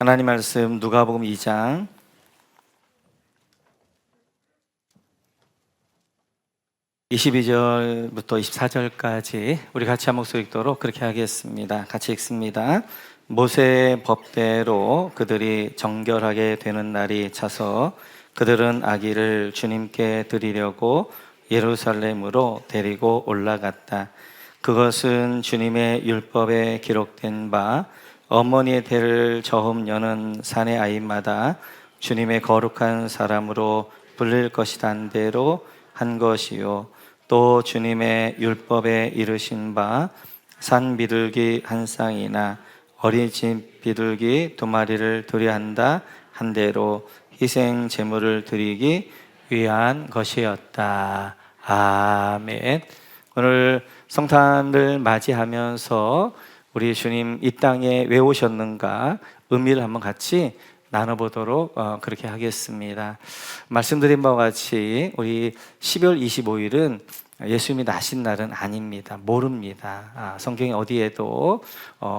하나님 말씀 누가복음 2장 22절부터 24절까지 우리 같이 한 목소리 읽도록 그렇게 하겠습니다. 같이 읽습니다. 모세의 법대로 그들이 정결하게 되는 날이 차서 그들은 아기를 주님께 드리려고 예루살렘으로 데리고 올라갔다. 그것은 주님의 율법에 기록된 바 어머니의 태를 처음 여는 사내 아이마다 주님의 거룩한 사람으로 불릴 것이란 대로 한 것이요, 또 주님의 율법에 이르신 바 산 비둘기 한 쌍이나 어린 집 비둘기 두 마리를 드려야 한다 한 대로 희생 제물을 드리기 위한 것이었다. 아멘. 오늘 성탄을 맞이하면서 우리 주님 이 땅에 왜 오셨는가 의미를 한번 같이 나눠보도록 그렇게 하겠습니다. 말씀드린 바와 같이 우리 12월 25일은 예수님이 나신 날은 아닙니다. 모릅니다. 성경에 어디에도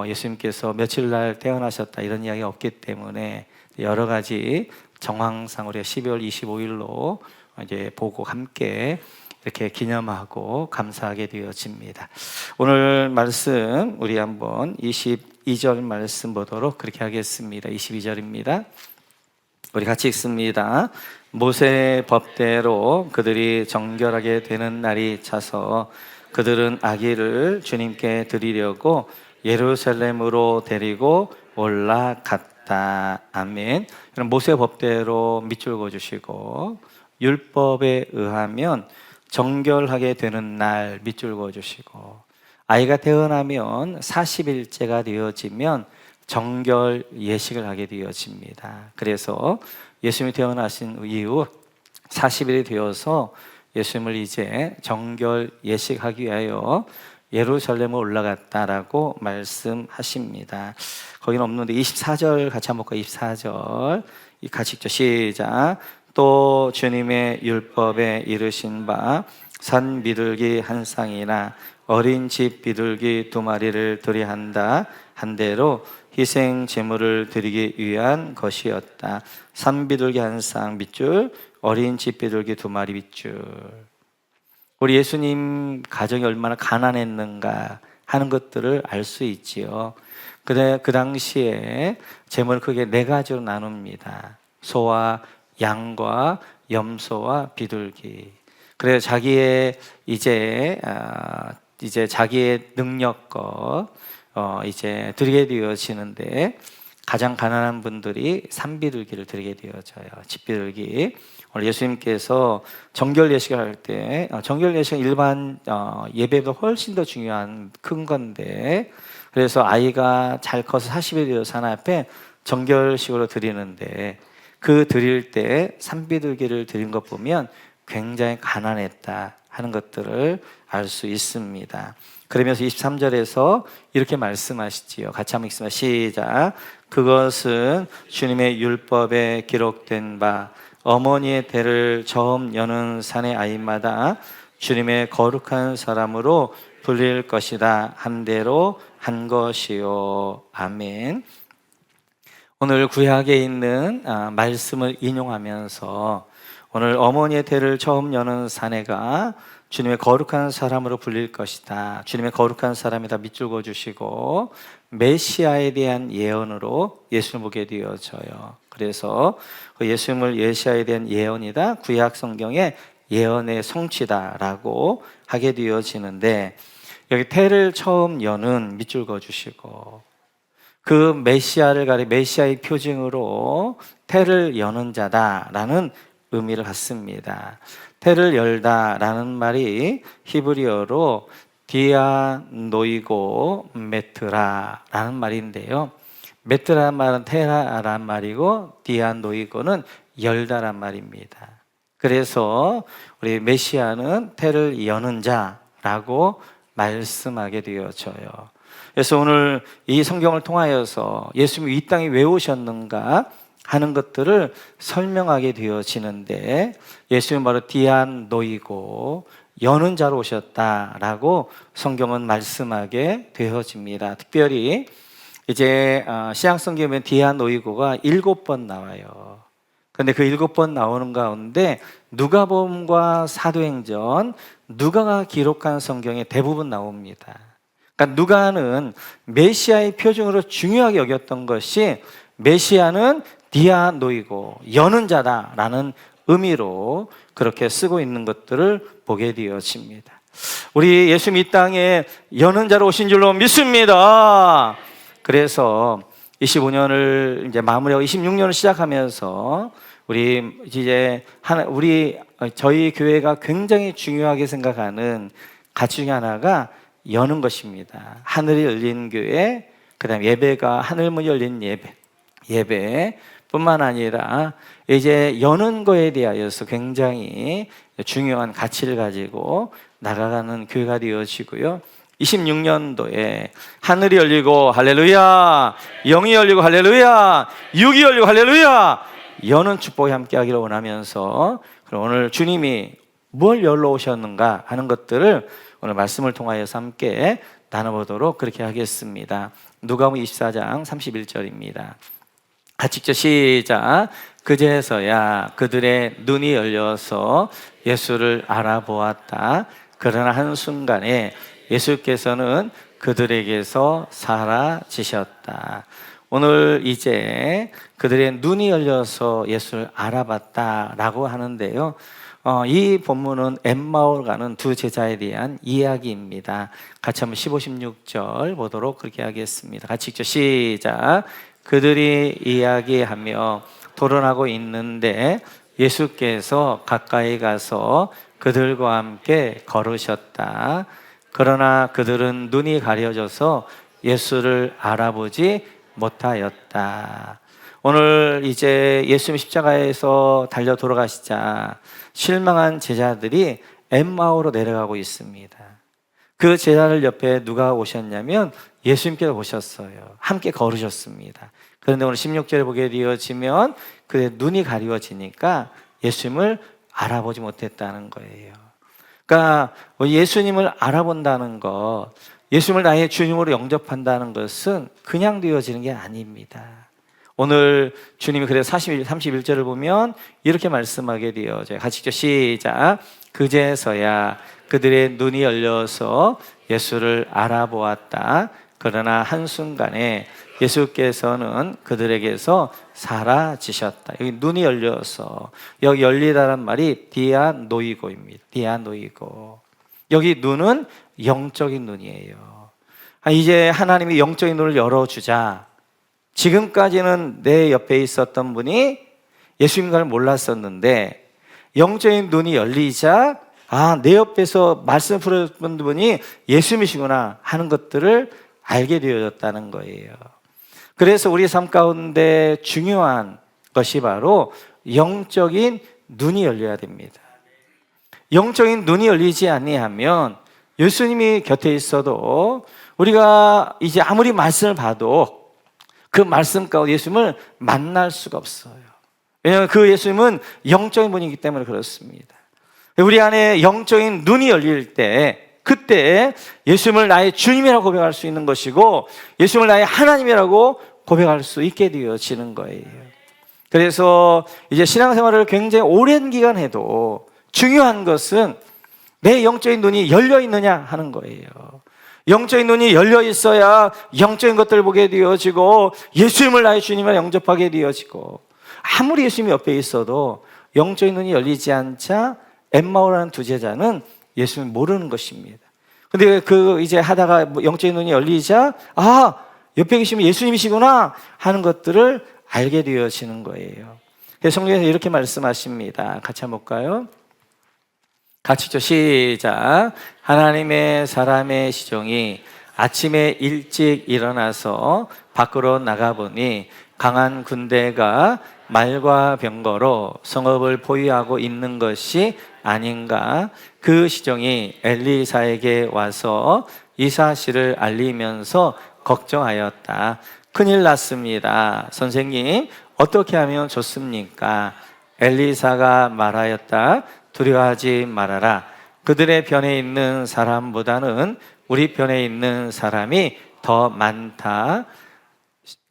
예수님께서 며칠 날 태어나셨다 이런 이야기가 없기 때문에 여러 가지 정황상 우리가 12월 25일로 이제 보고 함께 이렇게 기념하고 감사하게 되어집니다. 오늘 말씀 우리 한번 22절 말씀 보도록 그렇게 하겠습니다. 22절입니다. 우리 같이 읽습니다. 모세의 법대로 그들이 정결하게 되는 날이 차서 그들은 아기를 주님께 드리려고 예루살렘으로 데리고 올라갔다. 아멘. 그럼 모세의 법대로 밑줄 그어주시고, 율법에 의하면 정결하게 되는 날 밑줄 그어주시고, 아이가 태어나면 40일째가 되어지면 정결 예식을 하게 되어집니다. 그래서 예수님이 태어나신 이후 40일이 되어서 예수님을 이제 정결 예식하기 위하여 예루살렘에 올라갔다라고 말씀하십니다. 거기는 없는데 24절 같이 한번 볼까요? 24절 같이 읽죠. 시작. 또 주님의 율법에 이르신 바 산 비둘기 한 쌍이나 어린 집 비둘기 두 마리를 드려야 한다 한 대로 희생 제물을 드리기 위한 것이었다. 산 비둘기 한 쌍 밑줄, 어린 집 비둘기 두 마리 밑줄. 우리 예수님 가정이 얼마나 가난했는가 하는 것들을 알 수 있지요. 그 당시에 제물을 크게 네 가지로 나눕니다. 소와 양과 염소와 비둘기. 그래서 자기의 이제 자기의 능력껏 이제 드리게 되어지는데, 가장 가난한 분들이 산비둘기를 드리게 되어져요. 집비둘기. 오늘 예수님께서 정결 예식을 할 때, 정결 예식은 일반 예배보다 훨씬 더 중요한 큰 건데, 그래서 아이가 잘 커서 40일 되어서 하나 앞에 정결식으로 드리는데, 그 드릴 때 산비둘기를 드린 것 보면 굉장히 가난했다 하는 것들을 알 수 있습니다. 그러면서 23절에서 이렇게 말씀하시지요. 같이 한번 읽습니다. 시작. 그것은 주님의 율법에 기록된 바 어머니의 태를 처음 여는 사내 아이마다 주님의 거룩한 사람으로 불릴 것이다 한 대로 한 것이요. 아멘. 오늘 구약에 있는 말씀을 인용하면서 오늘 어머니의 태를 처음 여는 사내가 주님의 거룩한 사람으로 불릴 것이다. 주님의 거룩한 사람이다 밑줄 그어주시고, 메시아에 대한 예언으로 예수님을 보게 되어져요. 그래서 그 예수님을 메시아에 대한 예언이다, 구약 성경의 예언의 성취다라고 하게 되어지는데, 여기 태를 처음 여는 밑줄 그어주시고, 그 메시아를 가리 메시아의 표징으로 태를 여는 자다라는 의미를 갖습니다. 태를 열다라는 말이 히브리어로 디아노이고 메트라라는 말인데요. 메트라는 말은 테라란 말이고 디아노이고는 열다란 말입니다. 그래서 우리 메시아는 태를 여는 자라고 말씀하게 되어져요. 그래서 오늘 이 성경을 통하여서 예수님이 이 땅에 왜 오셨는가 하는 것들을 설명하게 되어지는데, 예수님은 바로 디아노이고 여는 자로 오셨다라고 성경은 말씀하게 되어집니다. 특별히 이제 신약성경에 보면 디아노이고가 7번 나와요. 그런데 그 7번 나오는 가운데 누가복음과 사도행전, 누가가 기록한 성경에 대부분 나옵니다. 그러니까 누가는 메시아의 표징으로 중요하게 여겼던 것이 메시아는 디아노이고 여는 자다라는 의미로 그렇게 쓰고 있는 것들을 보게 되어집니다. 우리 예수님 이 땅에 여는 자로 오신 줄로 믿습니다. 그래서 25년을 이제 마무리하고 26년을 시작하면서 저희 교회가 굉장히 중요하게 생각하는 가치 중에 하나가 여는 것입니다. 하늘이 열린 교회, 그다음 예배가 하늘문이 열린 예배뿐만 아니라 이제 여는 거에 대하여서 굉장히 중요한 가치를 가지고 나가가는 교회가 되어지고요. 26년도에 하늘이 열리고 할렐루야, 영이 열리고 할렐루야, 육이 열리고 할렐루야, 여는 축복이 함께하기를 원하면서 오늘 주님이 뭘 열러 오셨는가 하는 것들을 오늘 말씀을 통하여서 함께 나눠보도록 그렇게 하겠습니다. 누가복음 24장 31절입니다. 같이 읽죠. 시작. 그제서야 그들의 눈이 열려서 예수를 알아보았다. 그러나 한순간에 예수께서는 그들에게서 사라지셨다. 오늘 이제 그들의 눈이 열려서 예수를 알아봤다라고 하는데요. 이 본문은 엠마오로 가는 두 제자에 대한 이야기입니다. 같이 한번 15, 16절 보도록 그렇게 하겠습니다. 같이 읽죠. 시작. 그들이 이야기하며 토론하고 있는데 예수께서 가까이 가서 그들과 함께 걸으셨다. 그러나 그들은 눈이 가려져서 예수를 알아보지 못하였다. 오늘 이제 예수님 십자가에서 달려 돌아가시자 실망한 제자들이 엠마오로 내려가고 있습니다. 그 제자들 옆에 누가 오셨냐면 예수님께서 오셨어요. 함께 걸으셨습니다. 그런데 오늘 16절에 보게 되어지면 그의 눈이 가리워지니까 예수님을 알아보지 못했다는 거예요. 그러니까 예수님을 알아본다는 것, 예수님을 나의 주님으로 영접한다는 것은 그냥 되어지는 게 아닙니다. 오늘 주님이 그래서 31절을 보면 이렇게 말씀하게 되어져요. 같이 읽죠. 시작. 그제서야 그들의 눈이 열려서 예수를 알아보았다. 그러나 한순간에 예수께서는 그들에게서 사라지셨다. 여기 눈이 열려서, 여기 열리다란 말이 디아노이고입니다. 디아노이고. 여기 눈은 영적인 눈이에요. 이제 하나님이 영적인 눈을 열어주자. 지금까지는 내 옆에 있었던 분이 예수님과를 몰랐었는데 영적인 눈이 열리자 내 옆에서 말씀 풀어줬던 분이 예수님이시구나 하는 것들을 알게 되어졌다는 거예요. 그래서 우리 삶 가운데 중요한 것이 바로 영적인 눈이 열려야 됩니다. 영적인 눈이 열리지 아니하면 예수님이 곁에 있어도 우리가 이제 아무리 말씀을 봐도 그 말씀 가운데 예수님을 만날 수가 없어요. 왜냐하면 그 예수님은 영적인 분이기 때문에 그렇습니다. 우리 안에 영적인 눈이 열릴 때 그때 예수님을 나의 주님이라고 고백할 수 있는 것이고 예수님을 나의 하나님이라고 고백할 수 있게 되어지는 거예요. 그래서 이제 신앙생활을 굉장히 오랜 기간 해도 중요한 것은 내 영적인 눈이 열려 있느냐 하는 거예요. 영적인 눈이 열려 있어야 영적인 것들을 보게 되어지고 예수님을 나의 주님으로 영접하게 되어지고 아무리 예수님이 옆에 있어도 영적인 눈이 열리지 않자 엠마오라는 두 제자는 예수님을 모르는 것입니다. 근데 이제 하다가 영적인 눈이 열리자 옆에 계시면 예수님이시구나 하는 것들을 알게 되어지는 거예요. 그래서 성경에서 이렇게 말씀하십니다. 같이 한번 볼까요? 같이 읽죠. 시작. 하나님의 사람의 시종이 아침에 일찍 일어나서 밖으로 나가보니 강한 군대가 말과 병거로 성읍을 포위하고 있는 것이 아닌가. 그 시종이 엘리사에게 와서 이 사실을 알리면서 걱정하였다. 큰일 났습니다. 선생님, 어떻게 하면 좋습니까? 엘리사가 말하였다. 두려워하지 말아라. 그들의 편에 있는 사람보다는 우리 편에 있는 사람이 더 많다.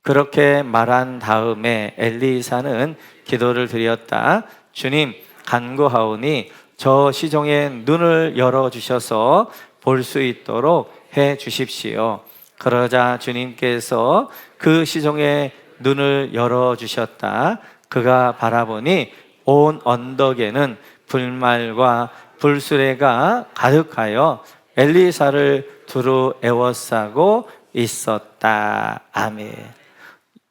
그렇게 말한 다음에 엘리사는 기도를 드렸다. 주님, 간구하오니 저 시종의 눈을 열어주셔서 볼 수 있도록 해 주십시오. 그러자 주님께서 그 시종의 눈을 열어주셨다. 그가 바라보니 온 언덕에는 불말과 불수레가 가득하여 엘리사를 두루 에워싸고 있었다. 아멘.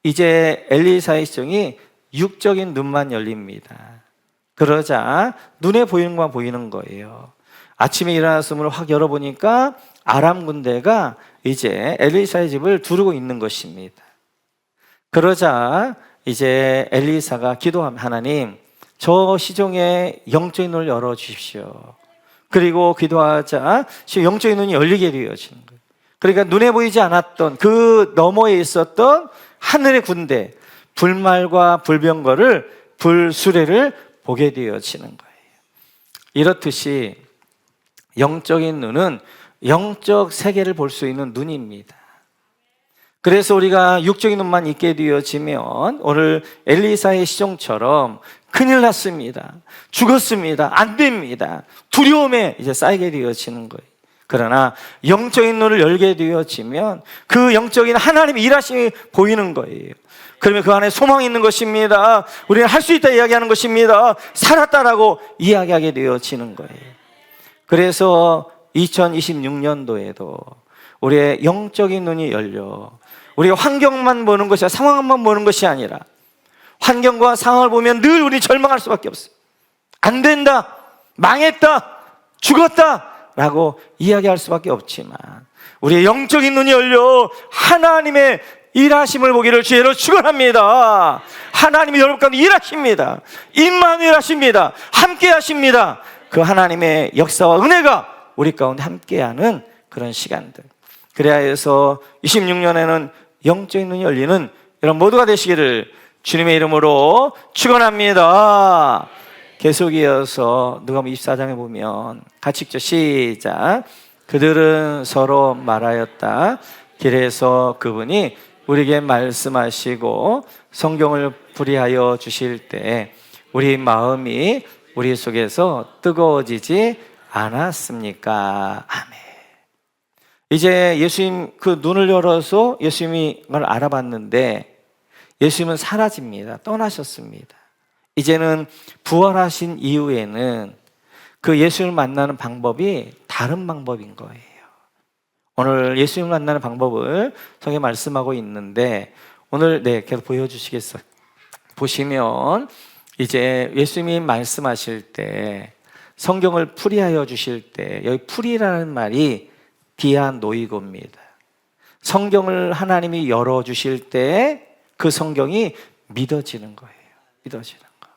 이제 엘리사의 시종이 육적인 눈만 열립니다. 그러자 눈에 보이는 것만 보이는 거예요. 아침에 일어나서 문을 확 열어보니까 아람 군대가 이제 엘리사의 집을 두르고 있는 것입니다. 그러자 이제 엘리사가 기도하면 하나님, 저 시종의 영적인 눈을 열어주십시오. 그리고 기도하자 영적인 눈이 열리게 되어지는 거예요. 그러니까 눈에 보이지 않았던 그 너머에 있었던 하늘의 군대, 불말과 불병거를, 불수레를 보게 되어지는 거예요. 이렇듯이 영적인 눈은 영적 세계를 볼 수 있는 눈입니다. 그래서 우리가 육적인 눈만 있게 되어지면 오늘 엘리사의 시종처럼 큰일 났습니다. 죽었습니다. 안 됩니다. 두려움에 이제 쌓이게 되어지는 거예요. 그러나 영적인 눈을 열게 되어지면 그 영적인 하나님의 일하심이 보이는 거예요. 그러면 그 안에 소망이 있는 것입니다. 우리는 할 수 있다 이야기하는 것입니다. 살았다라고 이야기하게 되어지는 거예요. 그래서 2026년도에도 우리의 영적인 눈이 열려 우리가 환경만 보는 것이 아니라 상황만 보는 것이 아니라 환경과 상황을 보면 늘 우리 절망할 수밖에 없어요. 안 된다, 망했다, 죽었다 라고 이야기할 수밖에 없지만 우리의 영적인 눈이 열려 하나님의 일하심을 보기를 주의로 축원합니다. 하나님이 여러분 가운데 일하십니다. 임마누엘 하십니다. 함께 하십니다. 그 하나님의 역사와 은혜가 우리 가운데 함께하는 그런 시간들. 그래야 해서 26년에는 영적인 눈이 열리는 여러분 모두가 되시기를 주님의 이름으로 축원합니다. 계속 이어서 누가복음 24장에 보면 같이 읽죠. 시작. 그들은 서로 말하였다. 길에서 그분이 우리에게 말씀하시고 성경을 풀이하여 주실 때 우리 마음이 우리 속에서 뜨거워지지 않았습니까? 아멘. 이제 예수님 그 눈을 열어서 예수님이 걸 알아봤는데 예수님은 사라집니다. 떠나셨습니다. 이제는 부활하신 이후에는 그 예수님을 만나는 방법이 다른 방법인 거예요. 오늘 예수님을 만나는 방법을 성경에 말씀하고 있는데 오늘 계속 보여주시겠어요? 보시면 이제 예수님이 말씀하실 때 성경을 풀이하여 주실 때 여기 풀이라는 말이 디아노이고입니다. 성경을 하나님이 열어주실 때 그 성경이 믿어지는 거예요. 믿어지는 거.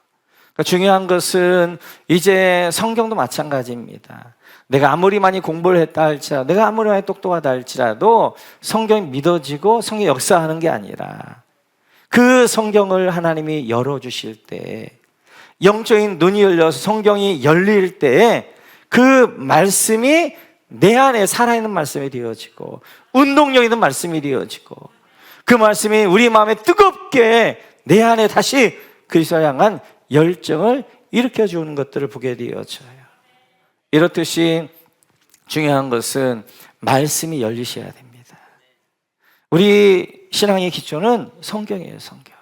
그러니까 중요한 것은 이제 성경도 마찬가지입니다. 내가 아무리 많이 공부를 했다 할지라도 내가 아무리 많이 똑똑하다 할지라도 성경이 믿어지고 성경이 역사하는 게 아니라 그 성경을 하나님이 열어주실 때 영적인 눈이 열려서 성경이 열릴 때 그 말씀이 내 안에 살아있는 말씀이 되어지고 운동력 있는 말씀이 되어지고 그 말씀이 우리 마음에 뜨겁게 내 안에 다시 그리스도를 향한 열정을 일으켜주는 것들을 보게 되어져요. 이렇듯이 중요한 것은 말씀이 열리셔야 됩니다. 우리 신앙의 기초는 성경이에요. 성경.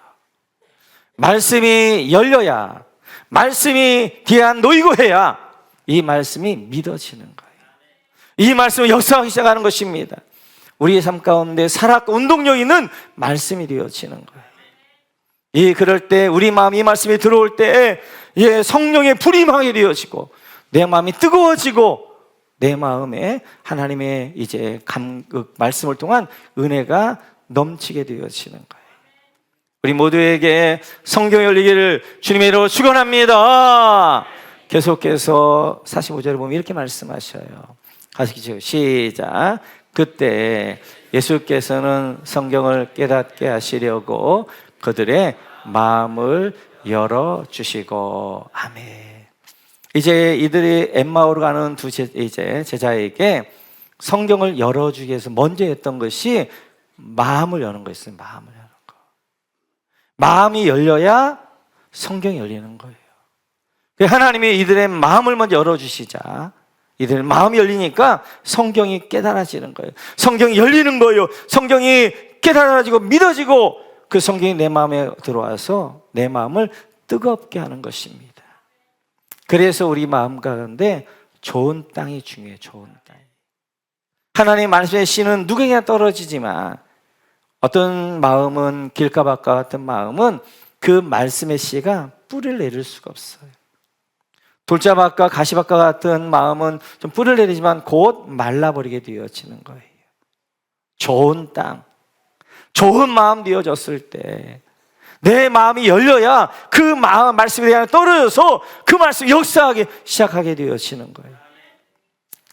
말씀이 열려야 말씀이 뒤안 놓이고 해야 이 말씀이 믿어지는 거예요. 이 말씀은 역사하기 시작하는 것입니다. 우리의 삶 가운데 살았고 운동력 있는 말씀이 되어지는 거예요. 그럴 때 우리 마음이 이 말씀이 들어올 때 성령의 불이 임하게 되어지고 내 마음이 뜨거워지고 내 마음에 하나님의 이제 말씀을 통한 은혜가 넘치게 되어지는 거예요. 우리 모두에게 성경이 열리기를 주님의 이름으로 축원합니다. 계속해서 45절을 보면 이렇게 말씀하셔요. 가시죠. 시작. 그때 예수께서는 성경을 깨닫게 하시려고 그들의 마음을 열어주시고 아멘. 이제 이들이 엠마오로 가는 두 제자에게 성경을 열어주기 위해서 먼저 했던 것이 마음을 여는 거였어요. 마음을 여는 거. 마음이 열려야 성경이 열리는 거예요. 하나님이 이들의 마음을 먼저 열어주시자 이들의 마음이 열리니까 성경이 깨달아지는 거예요. 성경이 열리는 거예요. 성경이 깨달아지고 믿어지고 그 성경이 내 마음에 들어와서 내 마음을 뜨겁게 하는 것입니다. 그래서 우리 마음 가운데 좋은 땅이 중요해요. 좋은 땅. 하나님 말씀의 씨는 누구에게나 떨어지지만 어떤 마음은 길가밭과 같은 마음은 그 말씀의 씨가 뿌리를 내릴 수가 없어요. 돌자밭과 가시밭과 같은 마음은 좀 뿌리를 내리지만 곧 말라버리게 되어지는 거예요. 좋은 땅, 좋은 마음 되어졌을 때 내 마음이 열려야 그 마음 말씀에 대한 떨어져서 그 말씀이 역사하기 시작하게 되어지는 거예요.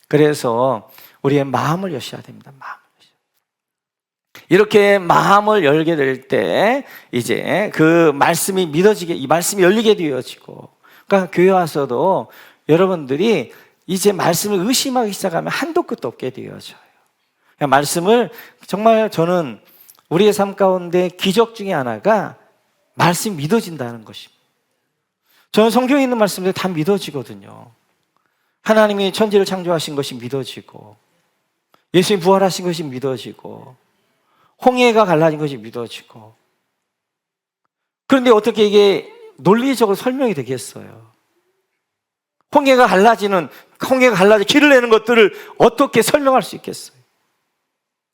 그래서 우리의 마음을 여셔야 됩니다. 마음을 여셔야. 이렇게 마음을 열게 될 때 이제 그 말씀이 믿어지게, 이 말씀이 열리게 되어지고, 그러니까 교회 와서도 여러분들이 이제 말씀을 의심하기 시작하면 한도 끝도 없게 되어져요. 말씀을 정말 저는 우리의 삶 가운데 기적 중에 하나가 말씀이 믿어진다는 것입니다. 저는 성경에 있는 말씀들이 다 믿어지거든요. 하나님이 천지를 창조하신 것이 믿어지고, 예수님 부활하신 것이 믿어지고, 홍해가 갈라진 것이 믿어지고. 그런데 어떻게 이게 논리적으로 설명이 되겠어요? 홍해가 갈라져 길을 내는 것들을 어떻게 설명할 수 있겠어요?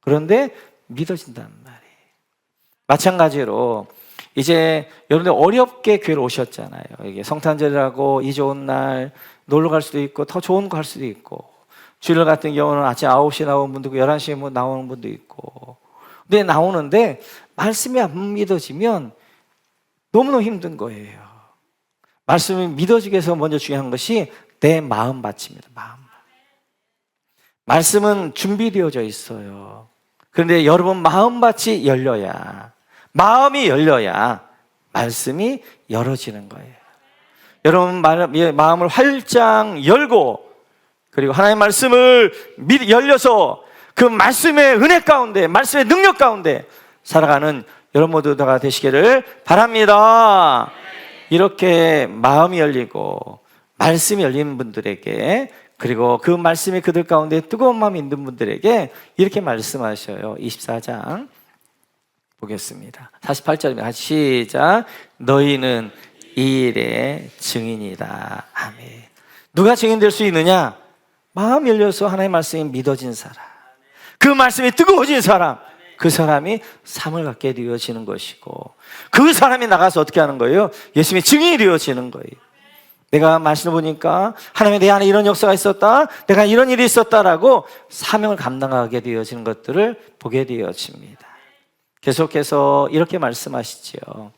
그런데 믿어진단 말이에요. 마찬가지로 이제 여러분들 어렵게 교회로 오셨잖아요. 이게 성탄절이라고 이 좋은 날 놀러 갈 수도 있고 더 좋은 거 할 수도 있고, 주일 같은 경우는 아침 9시에 나오는 분도 있고 11시에 나오는 분도 있고. 근데 나오는데 말씀이 안 믿어지면 너무너무 힘든 거예요. 말씀이 믿어지기 위해서 먼저 중요한 것이 내 마음밭입니다. 말씀은 준비되어져 있어요. 그런데 여러분 마음밭이 열려야, 마음이 열려야 말씀이 열어지는 거예요. 여러분 마음을 활짝 열고, 그리고 하나님의 말씀을 열려서 그 말씀의 은혜 가운데, 말씀의 능력 가운데 살아가는 여러분 모두가 되시기를 바랍니다. 이렇게 마음이 열리고 말씀이 열리는 분들에게, 그리고 그 말씀이 그들 가운데 뜨거운 마음이 있는 분들에게 이렇게 말씀하셔요. 24장 보겠습니다. 48절입니다. 시작. 너희는 이 일의 증인이다. 아멘. 누가 증인될 수 있느냐? 마음이 열려서 하나님의 말씀이 믿어진 사람, 그 말씀이 뜨거워진 사람, 그 사람이 삶을 갖게 되어지는 것이고, 그 사람이 나가서 어떻게 하는 거예요? 예수님의 증인이 되어지는 거예요. 내가 말씀을 보니까 하나님의 내 안에 이런 역사가 있었다, 내가 이런 일이 있었다라고 사명을 감당하게 되어지는 것들을 보게 되어집니다. 계속해서 이렇게 말씀하시죠.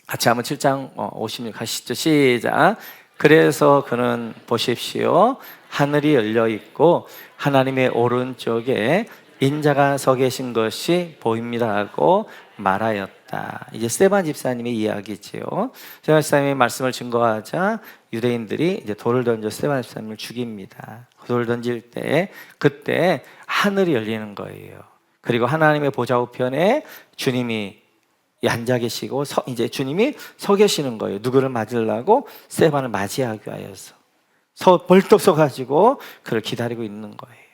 같이 한번 7장 56 가시죠. 시작. 그래서 그는 보십시오, 하늘이 열려 있고 하나님의 오른쪽에 인자가 서 계신 것이 보입니다 하고 말하였다. 이제 스데반 집사님의 이야기지요. 스데반 집사님의 말씀을 증거하자 유대인들이 이제 돌을 던져 스데반 집사님을 죽입니다. 돌을 던질 때 그때 하늘이 열리는 거예요. 그리고 하나님의 보좌 우편에 주님이 앉아 계시고 이제 주님이 서 계시는 거예요. 누구를 맞으려고? 스데반을 맞이하기 위하여서 벌떡 서가지고 그를 기다리고 있는 거예요.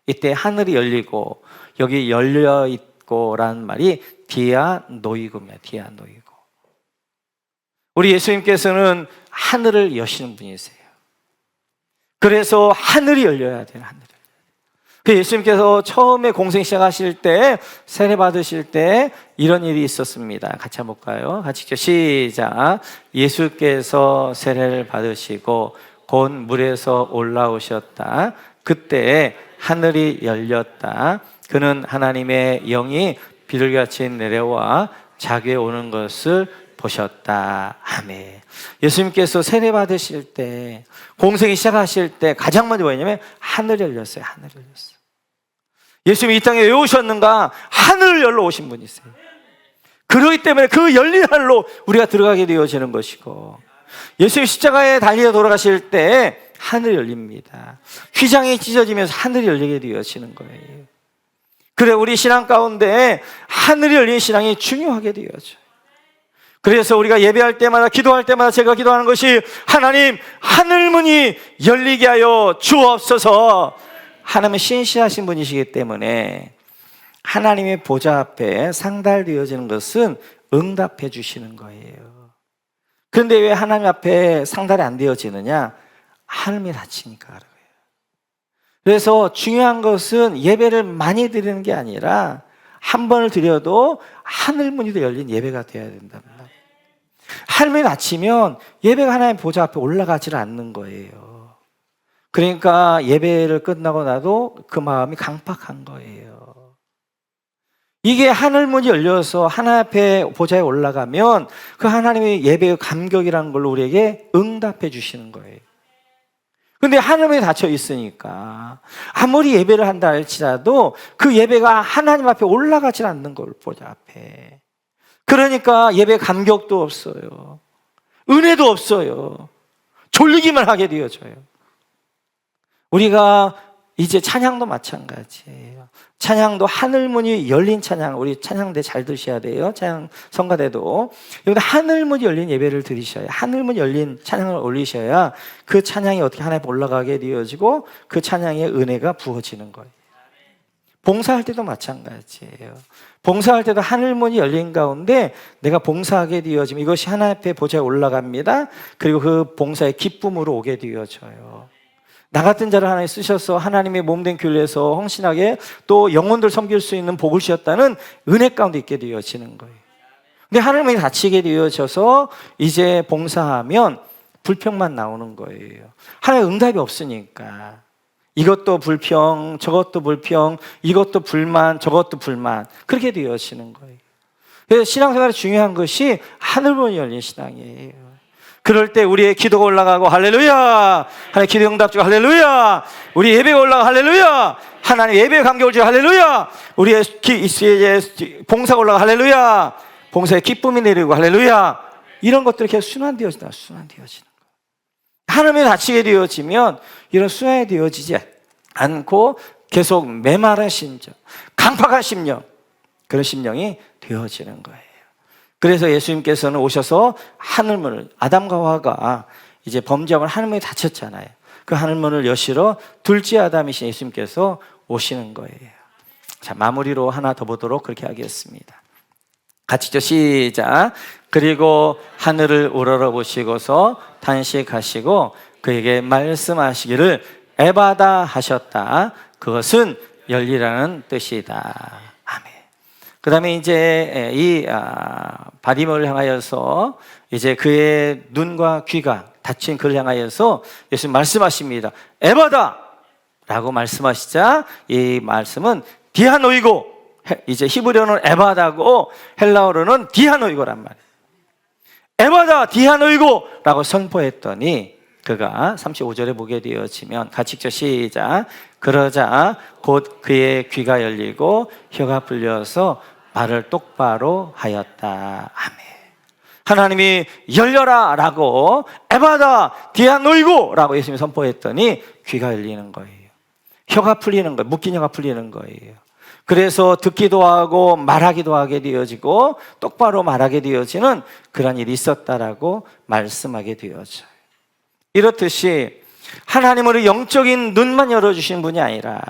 이때 하늘이 열리고, 여기 열려 있고라는 말이 디아노이고입니다. 디아노이고. 우리 예수님께서는 하늘을 여시는 분이세요. 그래서 하늘이 열려야 돼요. 하늘이. 예수님께서 처음에 공생 시작하실 때, 세례 받으실 때 이런 일이 있었습니다. 같이 한번 볼까요? 같이 시작. 예수께서 세례를 받으시고 곧 물에서 올라오셨다. 그때 하늘이 열렸다. 그는 하나님의 영이 비둘기같이 내려와 자기에 오는 것을 보셨다. 아멘. 예수님께서 세례 받으실 때, 공생이 시작하실 때 가장 먼저 뭐였냐면 하늘이 열렸어요. 하늘이 열렸어요. 예수님이 이 땅에 왜 오셨는가? 하늘을 열러 오신 분이세요. 그렇기 때문에 그 열린 하늘로 우리가 들어가게 되어지는 것이고, 예수님 십자가에 달려 돌아가실 때 하늘이 열립니다. 휘장이 찢어지면서 하늘이 열리게 되어지는 거예요. 그래, 우리 신앙 가운데 하늘이 열린 신앙이 중요하게 되어져요. 그래서 우리가 예배할 때마다 기도할 때마다 제가 기도하는 것이 하나님 하늘문이 열리게 하여 주옵소서. 하나님은 신실하신 분이시기 때문에 하나님의 보좌 앞에 상달되어지는 것은 응답해 주시는 거예요. 그런데 왜 하나님 앞에 상달이 안 되어지느냐? 하늘이 닫히니까 그래요. 그래서 중요한 것은 예배를 많이 드리는 게 아니라 한 번을 드려도 하늘문이 열린 예배가 되어야 된단 말이에요. 하늘문이 닫히면 예배가 하나님 보좌 앞에 올라가지를 않는 거예요. 그러니까 예배를 끝나고 나도 그 마음이 강팍한 거예요. 이게 하늘문이 열려서 하나님 앞에 보좌에 올라가면 그 하나님의 예배의 감격이라는 걸로 우리에게 응답해 주시는 거예요. 근데 하늘문이 닫혀 있으니까 아무리 예배를 한다 할지라도 그 예배가 하나님 앞에 올라가지 않는 걸 보좌 앞에. 그러니까 예배 감격도 없어요. 은혜도 없어요. 졸리기만 하게 되어져요. 우리가 이제 찬양도 마찬가지예요. 찬양도 하늘문이 열린 찬양, 우리 찬양대 잘 드셔야 돼요. 찬양 성가대도 여기다 하늘문이 열린 예배를 드리셔야, 하늘문이 열린 찬양을 올리셔야 그 찬양이 어떻게 하나님 올라가게 되어지고 그 찬양의 은혜가 부어지는 거예요. 봉사할 때도 마찬가지예요. 봉사할 때도 하늘문이 열린 가운데 내가 봉사하게 되어지면 이것이 하나님 앞에 보좌에 올라갑니다. 그리고 그 봉사의 기쁨으로 오게 되어져요. 나 같은 자를 하나님 쓰셔서 하나님의 몸된 교회에서 헌신하게 또 영혼들 섬길 수 있는 복을 주셨다는 은혜 가운데 있게 되어지는 거예요. 근데 하나님이 닫히게 되어져서 이제 봉사하면 불평만 나오는 거예요. 하나님의 응답이 없으니까 이것도 불평, 저것도 불평, 이것도 불만, 저것도 불만, 그렇게 되어지는 거예요. 그래서 신앙생활에 중요한 것이 하늘문이 열린 신앙이에요. 그럴 때 우리의 기도가 올라가고 할렐루야, 하나님 기도 응답 주고 할렐루야, 우리 예배가 올라가 할렐루야, 하나님 예배의 감격을 주고 할렐루야, 우리의 봉사가 올라가 할렐루야, 봉사의 기쁨이 내리고 할렐루야, 이런 것들이 계속 순환되어지는 거예요. 하나님이 닫히게 되어지면 이런 순환이 되어지지 않고 계속 메마른 심정, 강팍한 심령, 그런 심령이 되어지는 거예요. 그래서 예수님께서는 오셔서 하늘문을, 아담과 하와가 이제 범죄하고 하늘문이 닫혔잖아요. 그 하늘문을 여시러 둘째 아담이신 예수님께서 오시는 거예요. 자, 마무리로 하나 더 보도록 그렇게 하겠습니다. 같이죠. 시작. 그리고 하늘을 우러러보시고서 단식하시고 그에게 말씀하시기를 에바다 하셨다. 그것은 열리라는 뜻이다. 아멘. 그 다음에 이제 이 바디모를 향하여서 이제 그의 눈과 귀가 닫힌 그를 향하여서 예수님 말씀하십니다. 에바다! 라고 말씀하시자 이 말씀은 디아노이고, 이제 히브리어는 에바다고 헬라어로는 디아노이고란 말이에요. 에바다 디아노이고 라고 선포했더니 그가 35절에 보게 되어지면 같이 읽죠. 시작. 그러자 곧 그의 귀가 열리고 혀가 풀려서 말을 똑바로 하였다. 아멘. 하나님이 열려라 라고 에바다 디아노이고 라고 예수님이 선포했더니 귀가 열리는 거예요. 혀가 풀리는 거예요. 묶인 혀가 풀리는 거예요. 그래서 듣기도 하고 말하기도 하게 되어지고 똑바로 말하게 되어지는 그런 일이 있었다라고 말씀하게 되어져요. 이렇듯이 하나님은 우리 영적인 눈만 열어주신 분이 아니라,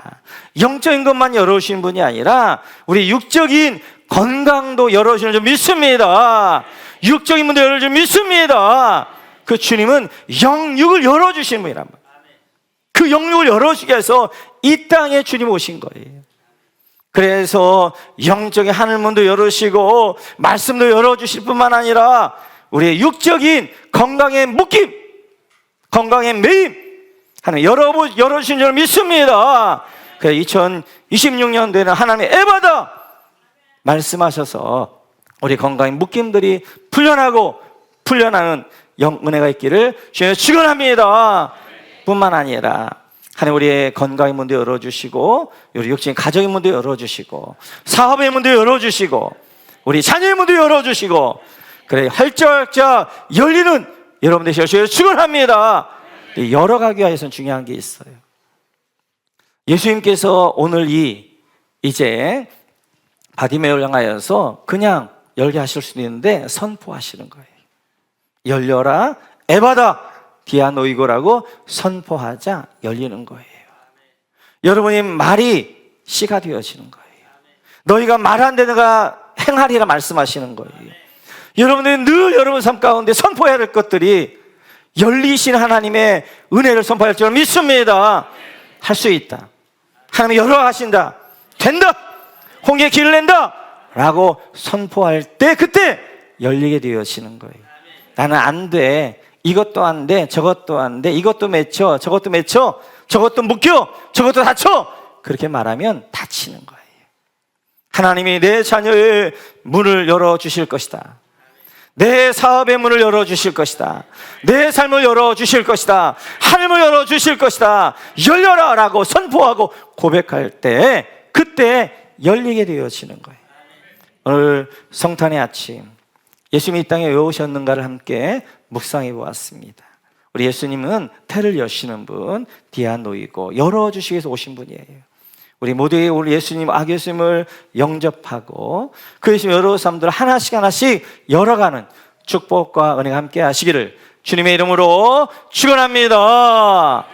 영적인 것만 열어주신 분이 아니라 우리 육적인 건강도 열어주시는 줄 믿습니다. 육적인 문도 열어주시는 줄 믿습니다. 그 주님은 영육을 열어주신 분이란 말이에요. 그 영육을 열어주기 위해서 이 땅에 주님 오신 거예요. 그래서 영적인 하늘문도 열으시고 말씀도 열어주실 뿐만 아니라 우리의 육적인 건강의 묶임, 건강의 매임 하나님 열어주신 줄 믿습니다. 그래서 2026년도에는 하나님의 에바다 말씀하셔서 우리 건강의 묶임들이 풀려나는 은혜가 있기를 주여 축원합니다. 뿐만 아니라 하나님 우리의 건강의 문도 열어주시고 우리 육적인 가정의 문도 열어주시고 사업의 문도 열어주시고 우리 자녀의 문도 열어주시고 그래 활짝활짝 열리는 여러분 되시기를 축원합니다. 열어가기 위해서는 중요한 게 있어요. 예수님께서 오늘 이제 바디메오를 향하여서 그냥 열게 하실 수도 있는데 선포하시는 거예요. 열려라 에바다 디아노이고라고 선포하자 열리는 거예요. 여러분이 말이 씨가 되어지는 거예요. 너희가 말한 데가 행하리라 말씀하시는 거예요. 여러분들이 늘 여러분 삶 가운데 선포해야 될 것들이 열리신 하나님의 은혜를 선포할 줄 믿습니다. 할 수 있다. 하나님이 열어 하신다. 된다. 홍해에 길을 낸다 라고 선포할 때 그때 열리게 되어지는 거예요. 나는 안 돼. 이것도 안 돼. 저것도 안 돼. 이것도 맺혀. 저것도 맺혀. 저것도 묶여. 저것도 닫혀. 그렇게 말하면 닫히는 거예요. 하나님이 내 자녀의 문을 열어주실 것이다. 내 사업의 문을 열어주실 것이다. 내 삶을 열어주실 것이다. 하늘을 열어주실 것이다. 열려라 라고 선포하고 고백할 때 그때 열리게 되어지는 거예요. 오늘 성탄의 아침 예수님이 이 땅에 왜 오셨는가를 함께 묵상해 보았습니다. 우리 예수님은 태를 여시는 분, 디아노이고 열어주시기 위해서 오신 분이에요. 우리 모두의 우리 예수님, 악 예수님을 영접하고 그 예수님 여러 사람들 하나씩 하나씩 열어가는 축복과 은혜가 함께 하시기를 주님의 이름으로 축원합니다.